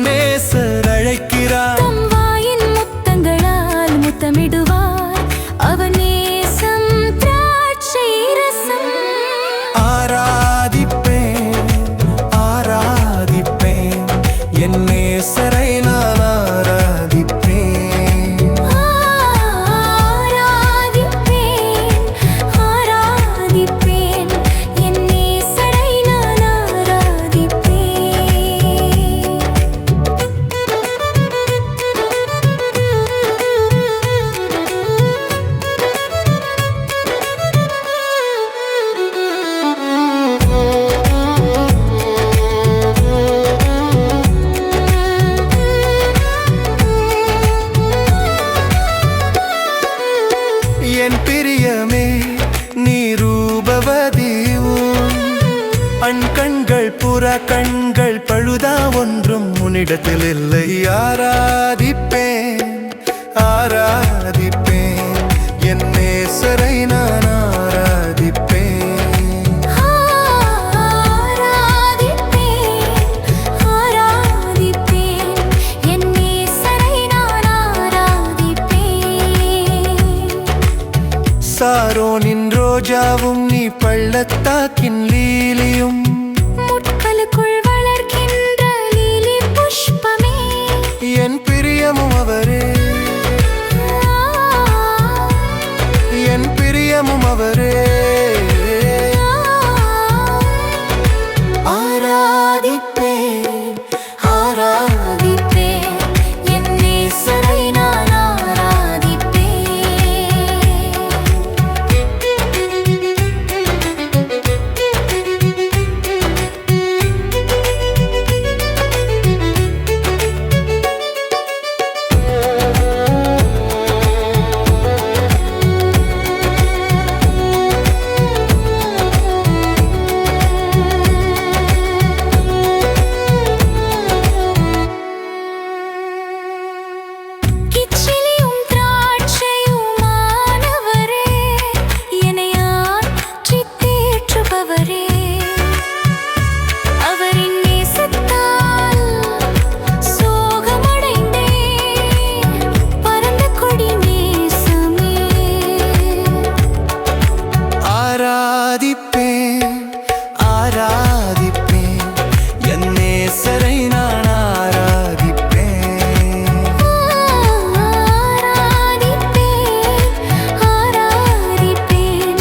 நேசர் அழைக்கிறார். தம் வாயின் முத்தங்களால் முத்தமிடுவார். அவன் நேசம் திராட்சை ரசம். ஆராதிப்பேன் ஆராதிப்பேன் என் நேசரை நான் ஆராதிப்பேன். ஆராதிப்பேன் ஆராதிப்பேன் என் நேசரை நான் ஆராதிப்பேன். என் பிரியமே நீ ரூபவதி கண்கள் புற கண்கள் பழுதா ஒன்றும் உன்னிடத்தில் இல்லை. ஆராதிப்பேன் ஆராதிப்பேன் என் நேசரை நான் ஆராதிப்பேன். ஆராதிப்பேன் ஆராதிப்பேன் என் நேசரை நான் ஆராதிப்பேன். சாரோனின் ரோஜாவும் நீ பள்ளத்தாக்கின் லீலியும் முட்களுக்குள் வளர்கின்ற லீலி புஷ்பமே. என் பிரியமும் அவரே என் பிரியமும் அவரே. ஆராதிப்பேன் ஆராதிப்பேன் என் நேசரை நான் கிச்சிலியும் திராட்சையுமானவரே, என்னை ஆற்றித் தேற்றுபவரே. அவரின் நேசத்தால் சோகமடைந்தேன். பரந்த கொடி நேசமே. ஆராதிப்பேன் ஆராதிப்பேன் என் நேசரை நான் ஆராதிப்பேன். ஆராதிப்பேன் ஆராதிப்பேன்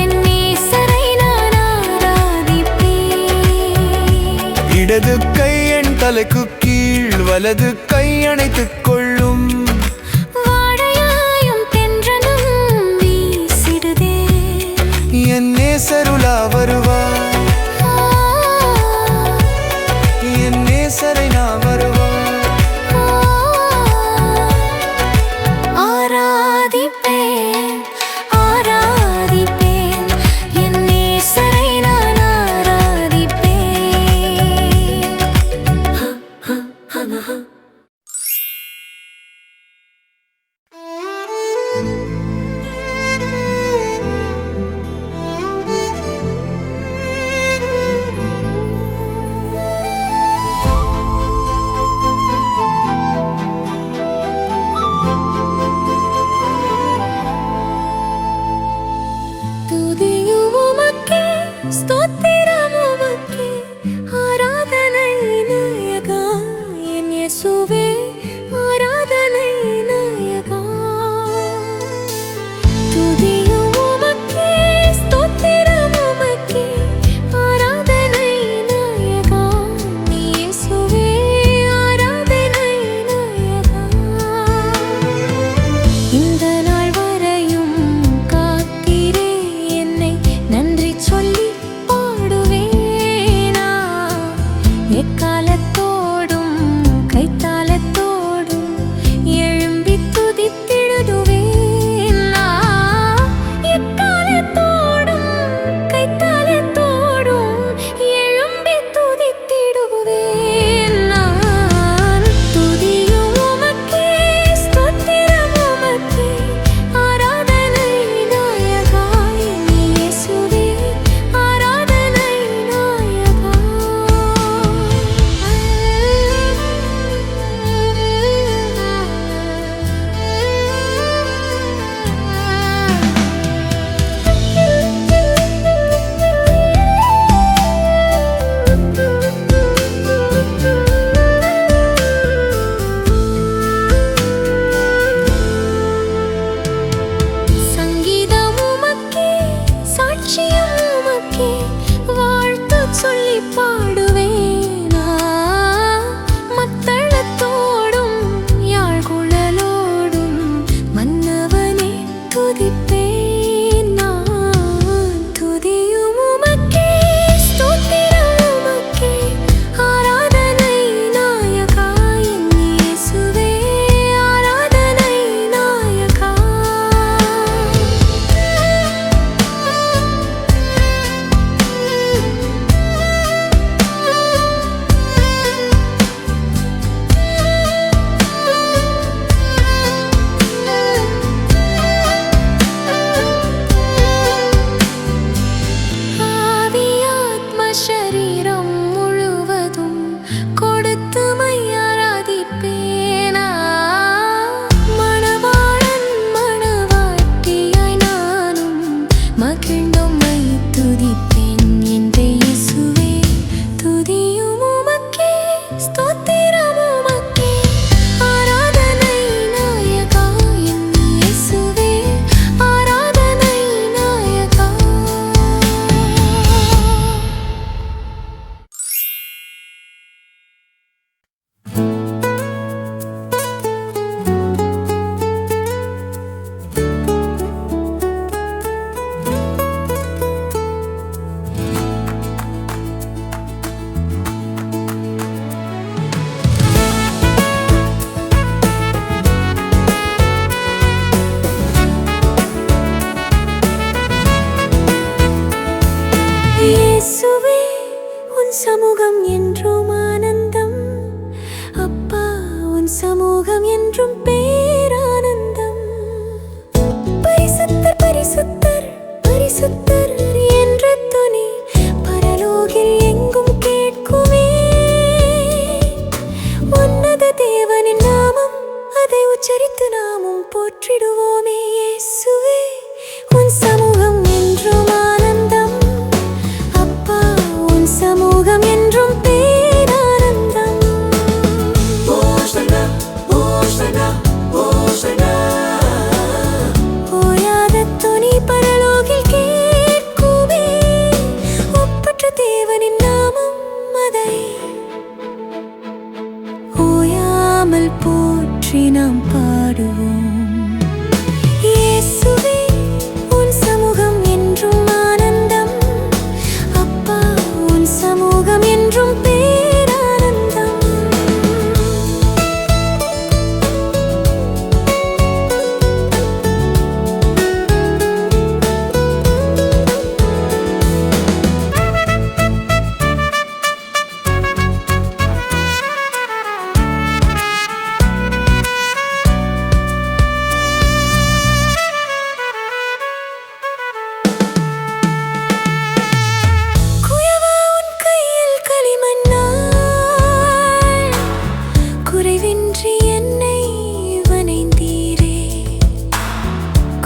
என் நேசரை நான் ஆராதிப்பேன். இடது கை என் தலைக்கு கீழ் வலது கை அணைத்துக் கொள்ளும். வாடையாயும் தென்றலும் வீசிடுதே. என் நேசருலா வருவார். என் நேசரை நான் வருவார். ஆராதிப்பேன் ஆராதிப்பேன் என் நேசரை நான் ஆராதிப்பேன். சமூகம் என்றும் பேரானந்தம். பரிசுத்தர் பரிசுத்தர் பரிசுத்தர் என்ற துணி பரலோகில் எங்கும் கேட்குமே. உன்னத தேவனின் நாமம், அதை உச்சரித்து நாமும் போற்றிடுவோமே. இயேசுவே உன் சமூகம் என்றும் ஆனந்தம். அப்பா உன் சமூகம் என்றும் பேரானந்தம். ஓசனா ஓசனா ஓசனா. ஓயாத துணி பரலோகில் கேட்குமே. ஒப்பற்ற தேவனின் நாமம், அதை ஓயாமல் போற்றி நாம் பாடுவோம். இயேசுவே உன் சமூகம் என்றும் ஆனந்தம். அப்பா உன் சமூகம் என்றும் பேரானந்தம். குயவா உன் கையில் களிமண்ணால் குறைவின்றி என்னை வனைந்தீரே.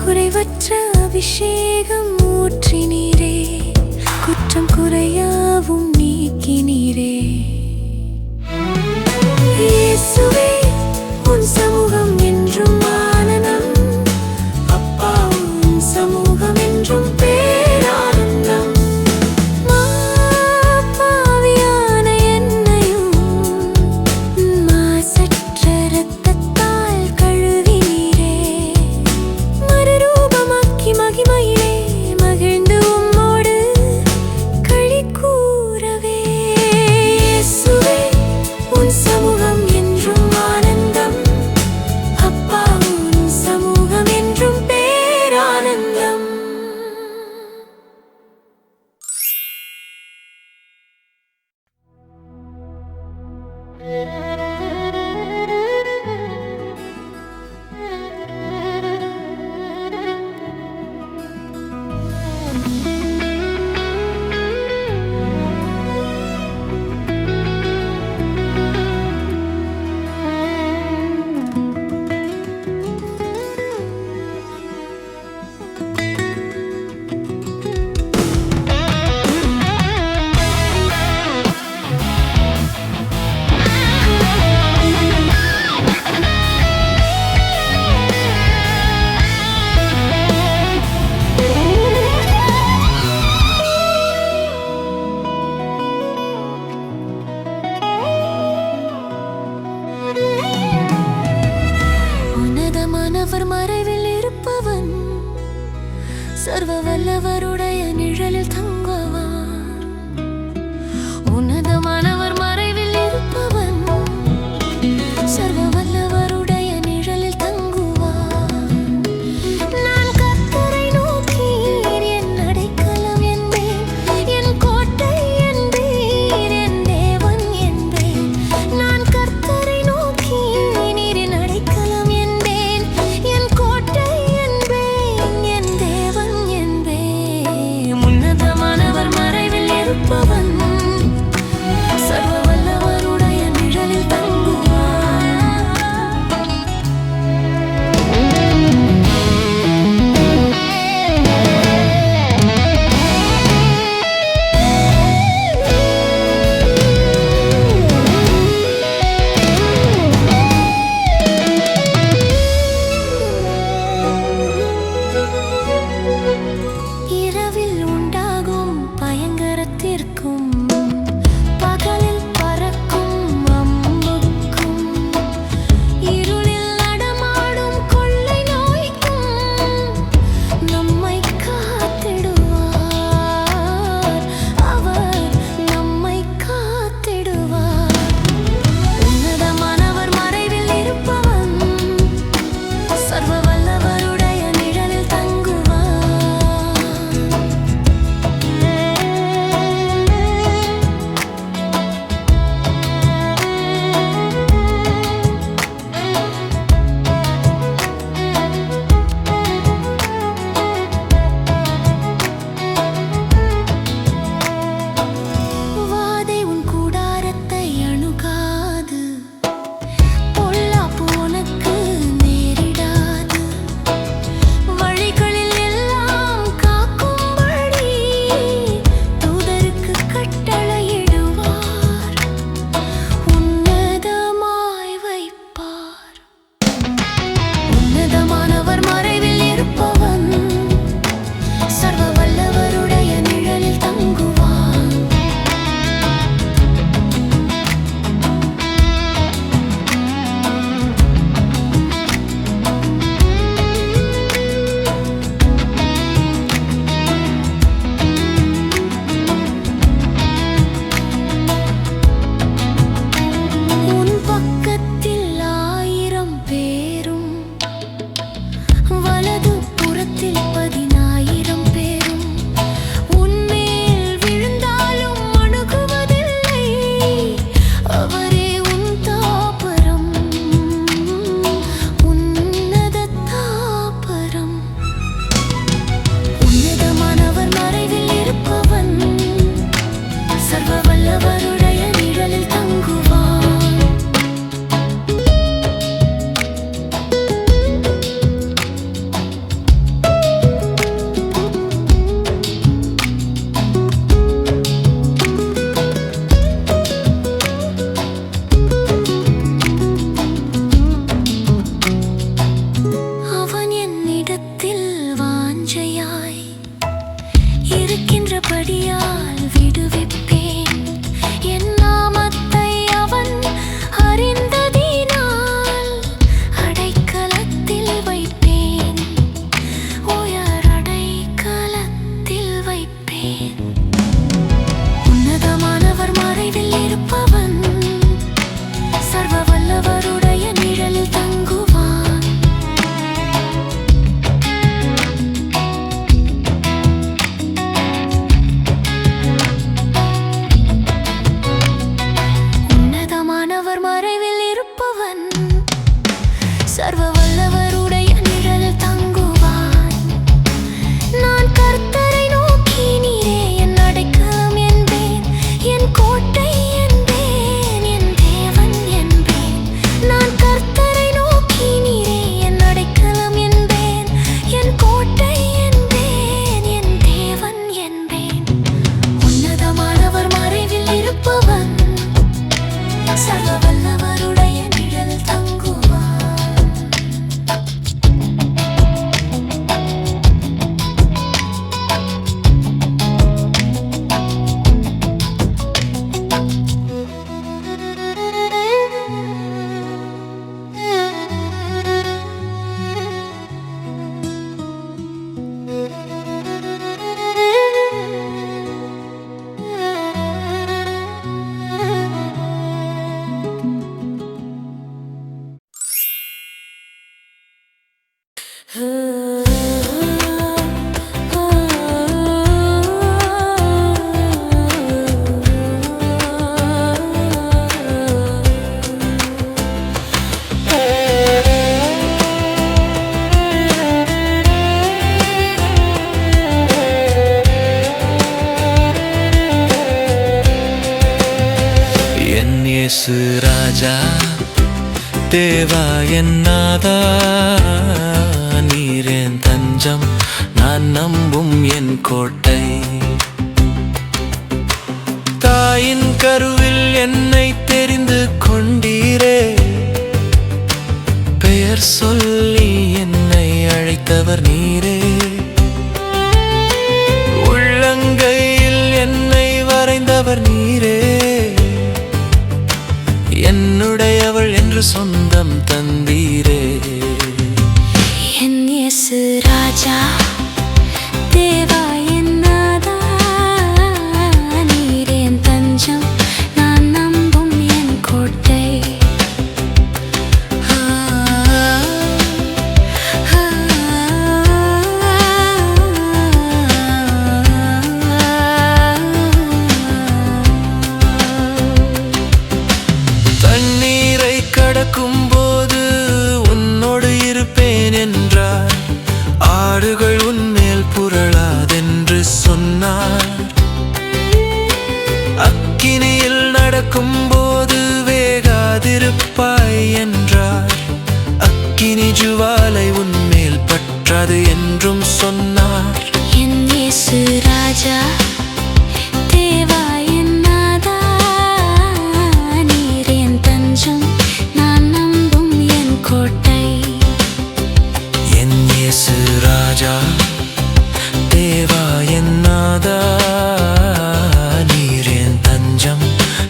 குறைவற்ற அபிஷேகம் ஊற்றினீரே. குற்றம் குறையாவும் நீக்கினீரே. இயேசுவே உன் சமூகம் என்றும் ஆனந்தம். அப்பா உன் சமூகம் என்றும் பேரானந்தம். பாவியான என்னையும் மாசற்ற இரத்தத்தால் கழுவினீரே. மறுரூபமாக்கி மகிமையிலே மகிழ்ந்து உம்மோடு களி கூரவே. இயேசுவே உன் சமூகம் என்றும் ஆனந்தம். அப்பா உன் சமூகம் என்றும் பேரானந்தம். உன்னதமானவர் மறைவில் இருப்பவன், சர்வ வல்லவருடைய நிழலில் தங்குவான். உன்னதமானவர் மறைவில் இருப்பவன், சர்வ வல்லவருடைய நிழலில் தங்குவான். நான் கர்த்தரை நோக்கி என் அடைக்கலம் என்பேன், என் கோட்டை என்பேன், என் தேவன் என்பேன். நான் கர்த்தரை நோக்கி நீர் என் அடைக்கலம் என்பேன், என் கோட்டை என்பேன், என் தேவன் என்பேன். சர்வ வல்லவருடைய நிழலில் தங்குவாய். நான் கர்த்தரை நோக்கி நீரே என் அடைக்கலம் என்பேன், என் கோட்டை என்பேன், என் தேவன் என்பேன். நான் கர்த்தரை நோக்கி நீரே என் அடைக்கலம் என்பேன், என் கோட்டை என்பேன், என் தேவன் என்பேன். உன்னதமானவர் மறைவில் இருப்பவன், சர்வ வல்லவருடைய நிழலில் தங்குவான். என் இயேசு ராஜா, தேவா என் நாதா, நீர் என் தஞ்சம், நான் நம்பும் என் கோட்டை. தாயின் கருவில் என்னை தெரிந்து கொண்டீரே, பெயர் சொல்லி என்னை அழைத்தவர் நீரே. உள்ளங்கையில் என்னை வரைந்தவர் நீரே, என்னுடையவள் என்று சொந்தம் தந்தீரே. என் இயேசு ராஜா, தேவா என் நாதா, நீர் என் தஞ்சம், நான் நம்பும் என் கோட்டை. தண்ணீரை கடக்கும் போது உன்னோடு இருப்பேன் என்றார், ஆடுகள் உன்மேல் புரளாதென்று சொன்னார். அக்கினியில் நடக்கும் போது வேகாதிருப்பாய் என்றார், அக்கினி ஜுவாலை உன்மேல் பற்றாது என்றும் சொன்னார். என் இயேசு ராஜா, தேவா என் நாதா, நீர் என் தஞ்சம், நான் நம்பும் என் கோட்டை. என் இயேசு ராஜா, தேவா என் நாதா, நீர் என் தஞ்சம்,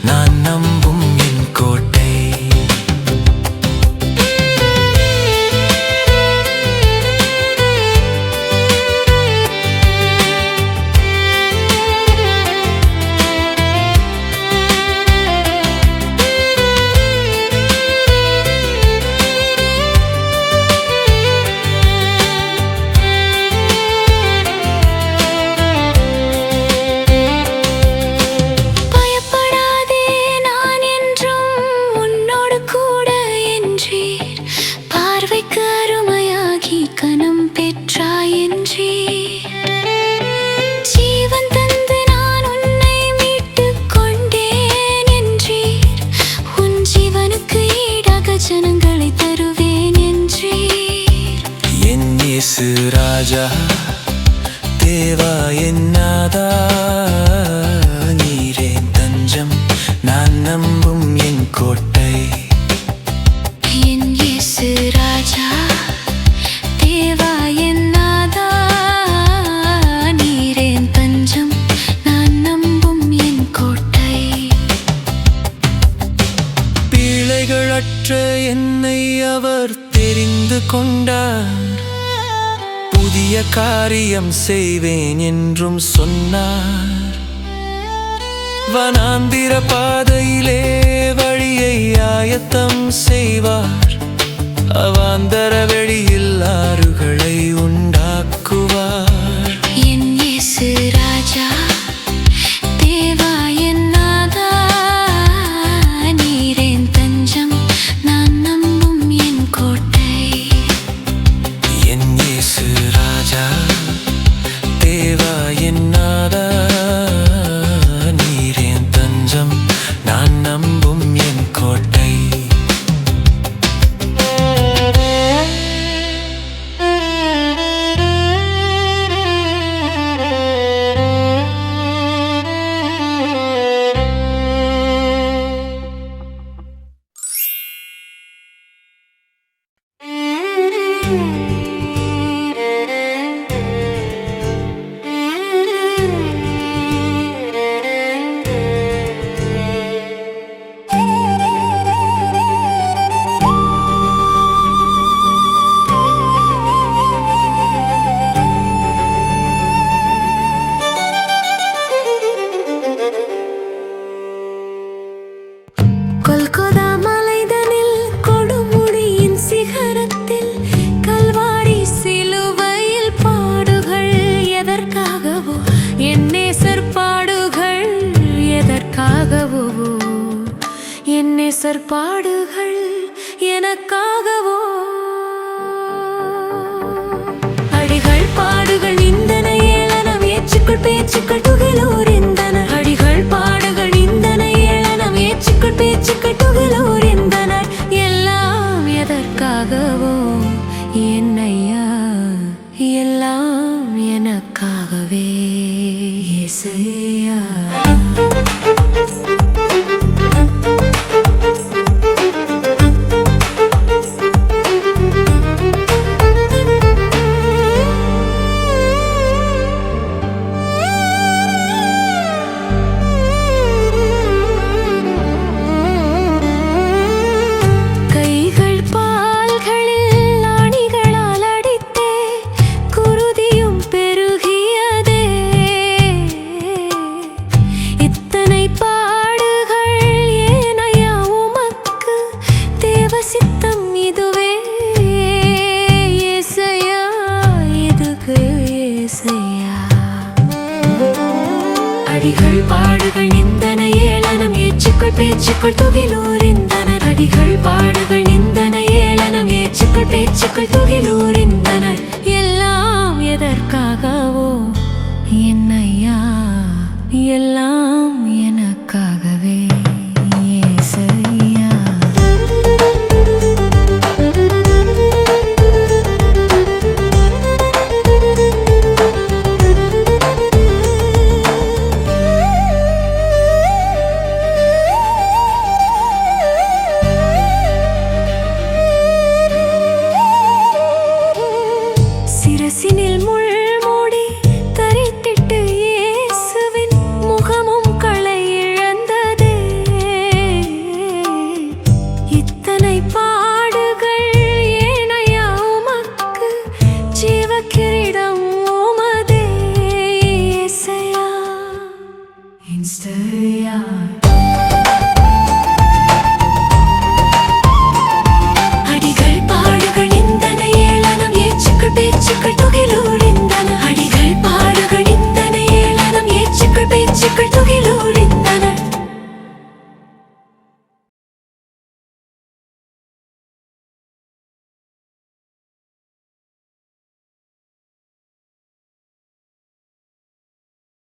நான் நம்பும் என் கோட்டை. பயப்படாதே, நான் என்றும் உன்னோடு கூட என்றீர். பார்வைக்கு அருமையாகி கனம் பெற்றாய் என்றீர். ஜீவன் தந்து நான் உன்னை மீட்டுக் கொண்டேன் என்றீர். உன் ஜீவனுக்கு ஈடாக ஜனங்களை தருவேன் என்றீர். என் இயேசு ராஜா, தேவா என் நாதா, நீர் என் தஞ்சம், நான் நம்பும் என் கோட்டை. என் இயேசு ராஜா, தேவா என் நாதா, நீர் என் தஞ்சம், நான் நம்பும் என் கோட்டை. பிழைகளற்ற என்னை அவர் தெரிந்து கொண்டார், புதிய காரியம் செய்வேன் என்றும் சொன்னார். வனாந்திர பாதையிலே வழியை ஆயத்தம் செய்வார், அவாந்தர வெளியில் ஆறுகளை உண்டாக்குவார். என் இயேசு ராஜா, தேவா என் நாதா, நீர் என் தஞ்சம், நான் நம்பும் என் கோட்டை. நேசர் பாடுகள் எனக்காகவோ அடிகள் பாடுகள் நிந்தன ஏளனம் ஏச்சுக்குள் பேச்சுக்கள் துகிலூர் இந்தனர் அடிகள் பாடுகள் நிந்தன ஏளனம் ஏச்சுக்குள் பேச்சுக்கள் துகிலூர் இந்தனர் எல்லாம் எதற்காகவோ என்னையா எல்லாம் எனக்காகவே இயேசையா அடிகள் பாடுகள் நிந்தன ஏளனம் ஏச்சுக்கள் பேச்சுக்கள் துகிலூர் இந்தனர் அடிகள் பாடுகள்